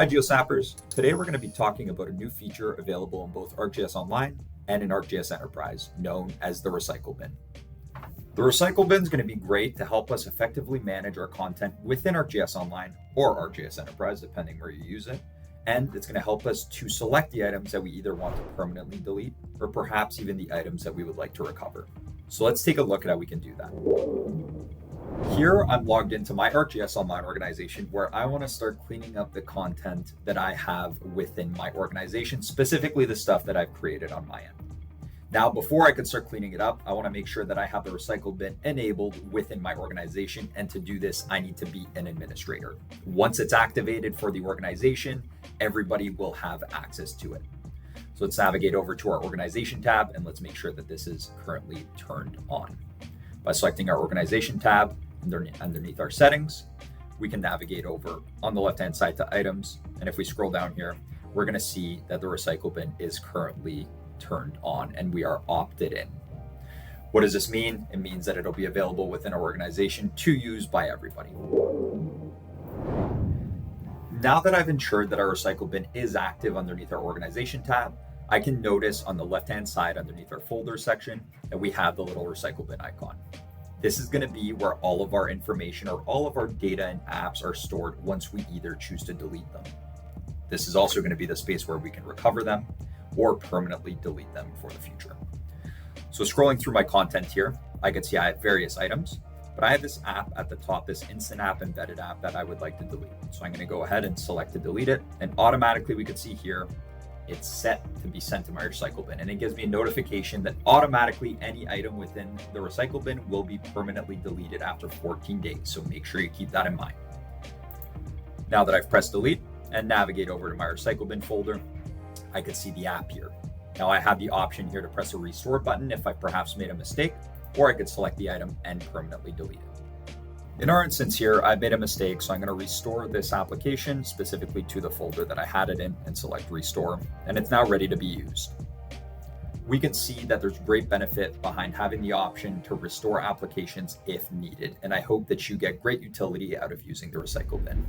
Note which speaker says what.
Speaker 1: Hi GeoSnappers. Today we're going to be talking about a new feature available in both ArcGIS Online and in ArcGIS Enterprise, known as the Recycle Bin. The Recycle Bin is going to be great to help us effectively manage our content within ArcGIS Online or ArcGIS Enterprise, depending where you use it. And it's going to help us to select the items that we either want to permanently delete or perhaps even the items that we would like to recover. So let's take a look at how we can do that. Here, I'm logged into my ArcGIS Online organization where I want to start cleaning up the content that I have within my organization, specifically the stuff that I've created on my end. Now, before I can start cleaning it up, I want to make sure that I have the recycle bin enabled within my organization. And to do this, I need to be an administrator. Once it's activated for the organization, everybody will have access to it. So let's navigate over to our organization tab and let's make sure that this is currently turned on. By selecting our organization tab underneath our settings, we can navigate over on the left-hand side to items. And if we scroll down here, we're going to see that the recycle bin is currently turned on and we are opted in. What does this mean? It means that it'll be available within our organization to use by everybody. Now that I've ensured that our recycle bin is active underneath our organization tab, I can notice on the left-hand side underneath our folder section that we have the little recycle bin icon. This is going to be where all of our information or all of our data and apps are stored once we either choose to delete them. This is also going to be the space where we can recover them or permanently delete them for the future. So scrolling through my content here, I can see I have various items, but I have this app at the top, this instant app embedded app that I would like to delete. So I'm going to go ahead and select to delete it. And automatically we can see here, it's set to be sent to my recycle bin. And it gives me a notification that automatically any item within the recycle bin will be permanently deleted after 14 days. So make sure you keep that in mind. Now that I've pressed delete and navigate over to my recycle bin folder, I can see the app here. Now I have the option here to press a restore button if I perhaps made a mistake, or I could select the item and permanently delete it. In our instance here, I made a mistake, so I'm going to restore this application specifically to the folder that I had it in and select restore, and it's now ready to be used. We can see that there's great benefit behind having the option to restore applications if needed, and I hope that you get great utility out of using the recycle bin.